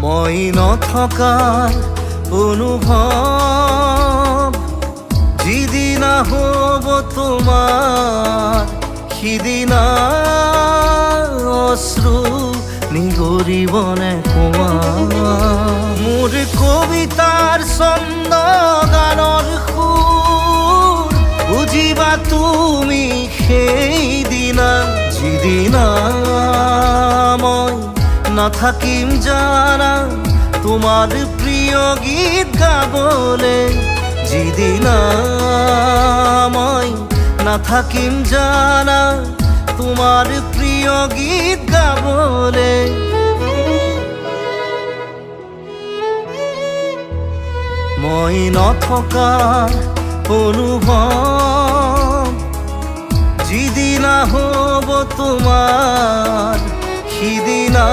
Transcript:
মই নথকাৰ অনুভৱ যিদিনা হ'ব তোমাৰ সিদিনা অশ্ৰু নিগৰিবনে কোৱা মোৰ কবিতাৰ ছন্দ গানৰ সুৰ বুজিবা তুমি সেইদিনা যিদিনা মই নাথাকিম জানা তোমার প্রিয় গীত গাবলে যিদিনা মই নাথাকিম জানা তোমার প্রিয় গীত গাবলে মই নথকাৰ অনুভৱ যিদিনা হ'ব তোমাৰ সিদিনা